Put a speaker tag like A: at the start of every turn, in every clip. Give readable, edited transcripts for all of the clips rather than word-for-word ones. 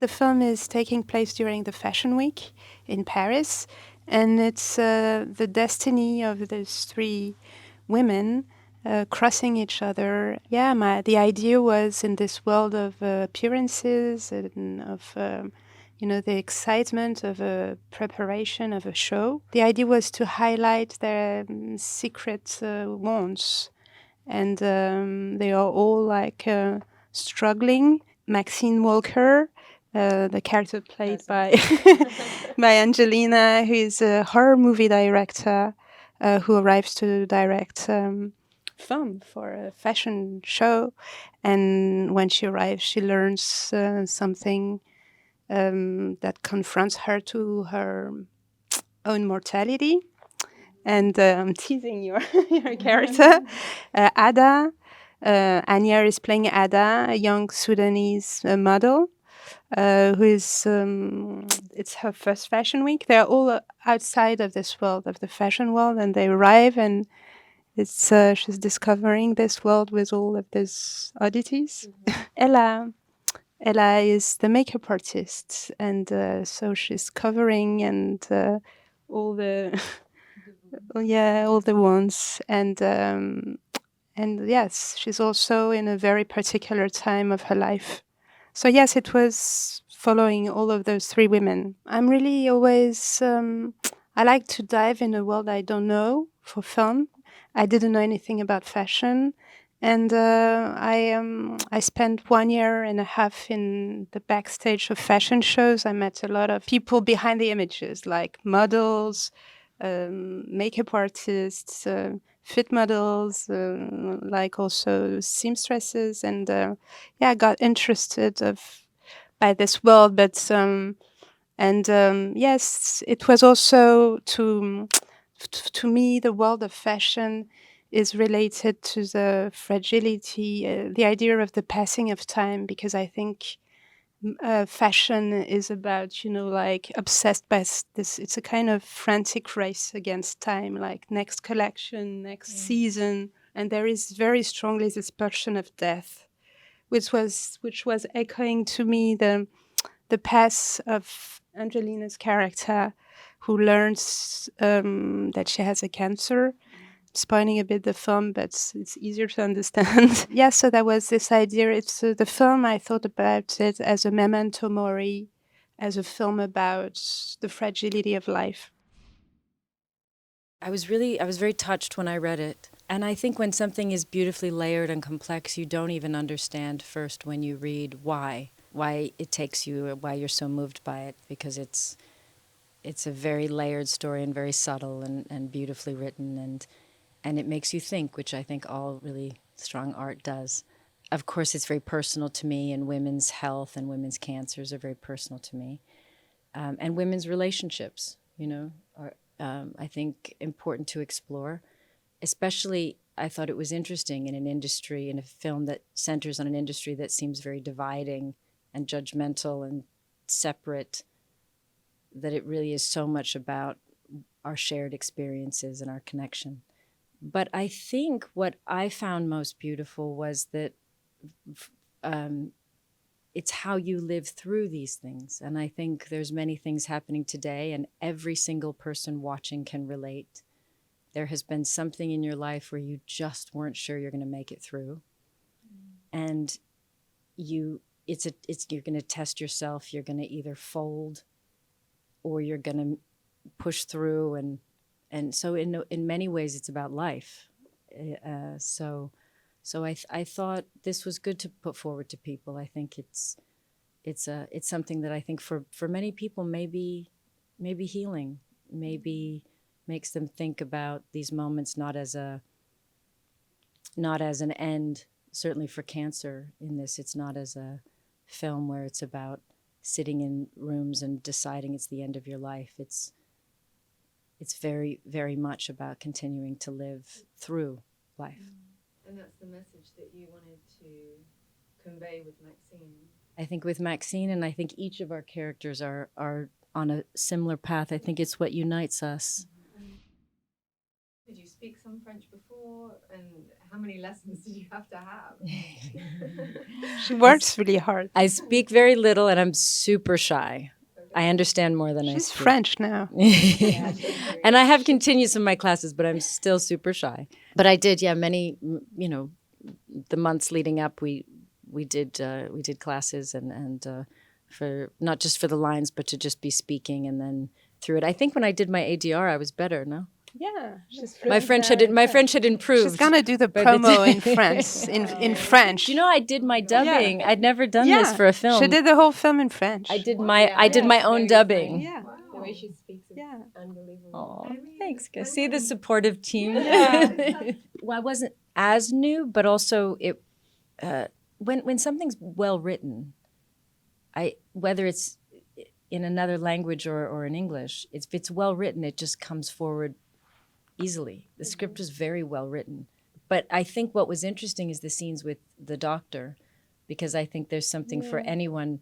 A: the film is taking place during the Fashion Week in Paris, and it's the destiny of those three women crossing each other. Yeah, the idea was in this world of appearances and of the excitement of a preparation of a show. The idea was to highlight their secret wants, and they are all like struggling. Maxine Walker, the character played by by Angelina, who is a horror movie director who arrives to direct film for a fashion show, and when she arrives, she learns something that confronts her to her own mortality. And I'm teasing your your character, Ada. Anya is playing Ada, a young Sudanese model who is. It's her first fashion week. They're all outside of this world, of the fashion world, and they arrive, and it's she's discovering this world with all of these oddities. Ella is the makeup artist, and so she's covering and all the all the ones, and yes, she's also in a very particular time of her life. So yes, it was following all of those three women. I'm really always I like to dive in a world I don't know for film. I didn't know anything about fashion, and I spent 1.5 years in the backstage of fashion shows. I met a lot of people behind the images, like models, makeup artists, fit models, like also seamstresses, and I got interested by this world. But yes, it was also to me the world of fashion is related to the fragility, the idea of the passing of time, because I think fashion is about, like obsessed by this. It's a kind of frantic race against time, like next collection, next season. And there is very strongly this pulsion of death, which was echoing to me the path of Angelina's character, who learns that she has a cancer. Spoiling a bit the film, but it's easier to understand. Yeah, so there was this idea. It's the film. I thought about it as a memento mori, as a film about the fragility of life.
B: I was very touched when I read it. And I think when something is beautifully layered and complex, you don't even understand first when you read why it takes you, or why you're so moved by it, because it's a very layered story and very subtle and beautifully written, and it makes you think, which I think all really strong art does. Of course, it's very personal to me, and women's health and women's cancers are very personal to me. And women's relationships, are, I think, important to explore. Especially, I thought it was interesting in a film that centers on an industry that seems very dividing and judgmental and separate, that it really is so much about our shared experiences and our connection. But I think what I found most beautiful was that um, it's how you live through these things. And I think there's many things happening today, and every single person watching can relate. There has been something in your life where you just weren't sure you're going to make it through, and you're going to test yourself. You're going to either fold, or you're going to push through, and so in many ways it's about life. So I thought this was good to put forward to people. I think it's something that I think for many people maybe healing, maybe makes them think about these moments not as an end. Certainly for cancer, in this, it's not as a film where it's about sitting in rooms and deciding it's the end of your life. It's very, very much about continuing to live through life.
C: And that's the message that you wanted to convey with Maxine.
B: I think with Maxine, and I think each of our characters are on a similar path. I think it's what unites us.
C: Did you speak some French before? And how many lessons did you have to have?
A: She works really hard.
B: I speak very little and I'm super shy. I understand more than I
A: She's
B: speak.
A: French now.
B: And I have continued some of my classes, but I'm still super shy. But I did, many, the months leading up, we did classes and for not just for the lines, but to just be speaking and then through it. I think when I did my ADR, I was better. No,
A: Yeah,
B: my French had improved.
A: she's gonna do the
B: by the
A: promo
B: time-
A: in France. In French.
B: Do you know I did my dubbing? I'd never done this
A: Yeah,
B: for a film.
A: she did the whole film in French.
B: I did my own dubbing.
A: Yeah.
C: The way she speaks is
A: Yeah.
C: unbelievable.
B: Oh, thanks, guys. See the supportive team. Well, I wasn't as new, but also it when something's well written, whether it's in another language or in English, if it's well written, it just comes forward easily. The script was very well written. But I think what was interesting is the scenes with the doctor, because I think there's something for anyone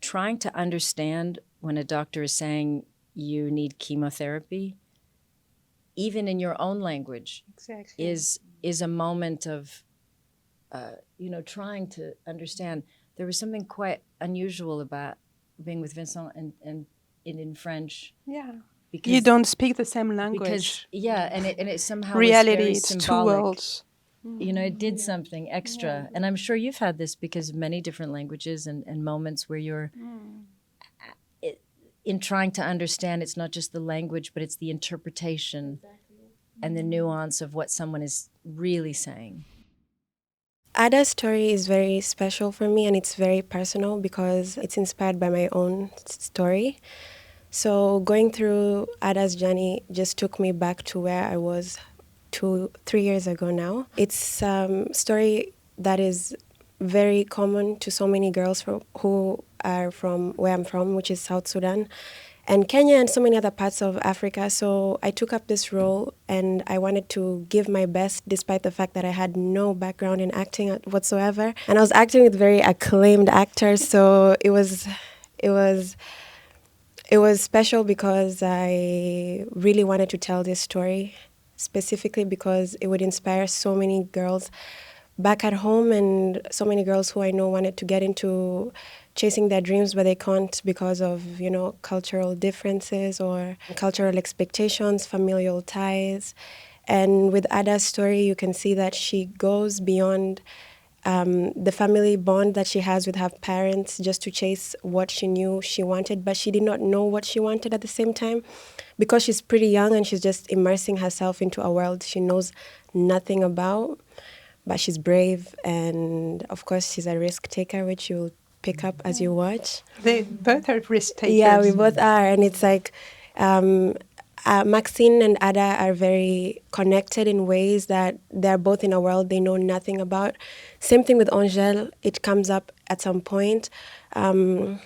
B: trying to understand when a doctor is saying you need chemotherapy, even in your own language,
A: Exactly.
B: is a moment of, trying to understand. There was something quite unusual about being with Vincent and in French.
A: Yeah.
B: Because
A: You don't speak the same language.
B: because and it somehow
A: Reality,
B: was very
A: it's two
B: symbolic.
A: worlds.
B: It did something extra. And I'm sure you've had this because of many different languages and moments where you're in trying to understand, it's not just the language, but it's the interpretation and the nuance of what someone is really saying.
D: Ada's story is very special for me and it's very personal because it's inspired by my own story. So going through Ada's journey just took me back to where I was 3 years ago now. It's a story that is very common to so many girls who are from where I'm from, which is South Sudan, and Kenya and so many other parts of Africa. So I took up this role and I wanted to give my best despite the fact that I had no background in acting whatsoever. And I was acting with very acclaimed actors, so it was special because I really wanted to tell this story, specifically because it would inspire so many girls back at home and so many girls who I know wanted to get into chasing their dreams, but they can't because of, cultural differences or cultural expectations, familial ties. And with Ada's story, you can see that she goes beyond the family bond that she has with her parents just to chase what she knew she wanted, but she did not know what she wanted at the same time because she's pretty young and she's just immersing herself into a world she knows nothing about. But she's brave and, of course, she's a risk taker, which you'll pick up as you watch.
A: They both are risk takers.
D: Yeah, we both are. And it's like Maxine and Ada are very connected in ways that they're both in a world they know nothing about. Same thing with Angèle. It comes up at some point. But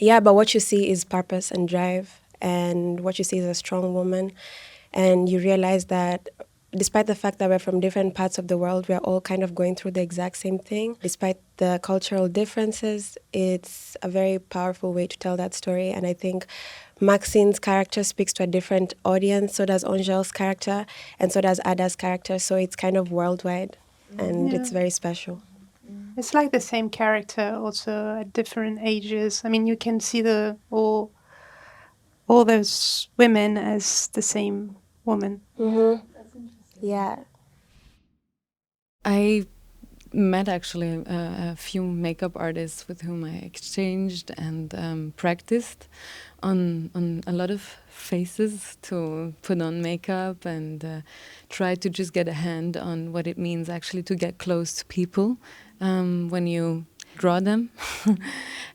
D: what you see is purpose and drive. And what you see is a strong woman. And you realize that despite the fact that we're from different parts of the world, we're all kind of going through the exact same thing. Despite the cultural differences, it's a very powerful way to tell that story. And I think Maxine's character speaks to a different audience, so does Angèle's character, and so does Ada's character. So it's kind of worldwide, and it's very special.
A: It's like the same character, also at different ages. I mean, you can see all those women as the same woman.
D: Mm-hmm. Yeah.
E: I met actually a few makeup artists with whom I exchanged and practiced on a lot of faces to put on makeup and try to just get a hand on what it means actually to get close to people when you draw them.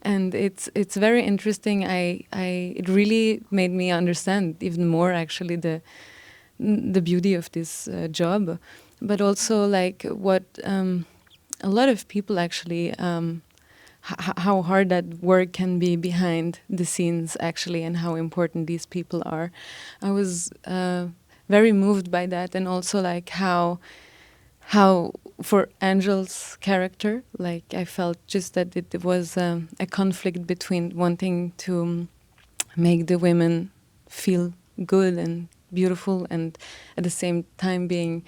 E: And it's very interesting. It really made me understand even more actually the beauty of this job, but also like what a lot of people actually how hard that work can be behind the scenes actually, and how important these people are. I was very moved by that, and also like how for Angel's character, like I felt just that it was a conflict between wanting to make the women feel good and beautiful, and at the same time being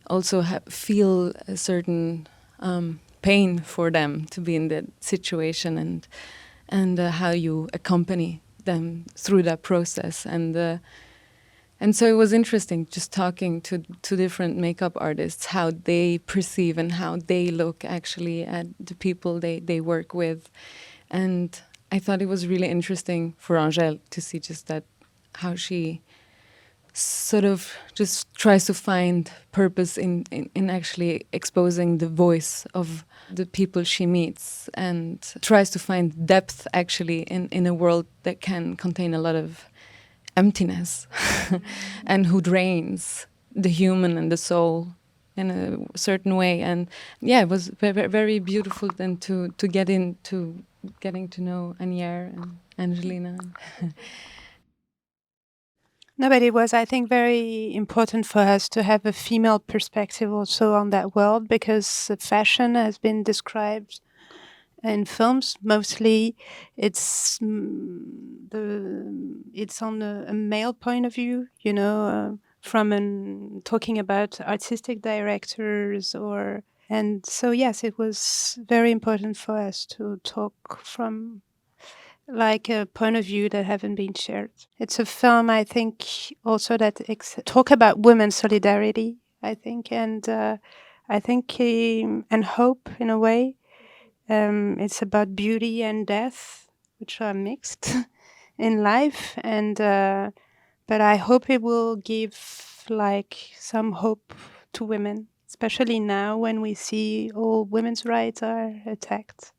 E: also feel a certain pain for them to be in that situation, and how you accompany them through that process. And so it was interesting just talking to different makeup artists, how they perceive and how they look actually at the people they work with. And I thought it was really interesting for Angèle to see just that, how she sort of just tries to find purpose in actually exposing the voice of the people she meets, and tries to find depth actually in a world that can contain a lot of emptiness and who drains the human and the soul in a certain way. And yeah, it was very beautiful then to get into getting to know Anier and Angelina.
A: No, but it was, I think, very important for us to have a female perspective also on that world, because fashion has been described in films mostly. It's it's on a male point of view, from talking about artistic directors, and so yes, it was very important for us to talk from like a point of view that haven't been shared. It's a film, I think, also that talk about women's solidarity, I think, and I think and hope in a way. It's about beauty and death, which are mixed in life, and but I hope it will give like some hope to women, especially now when we see all women's rights are attacked.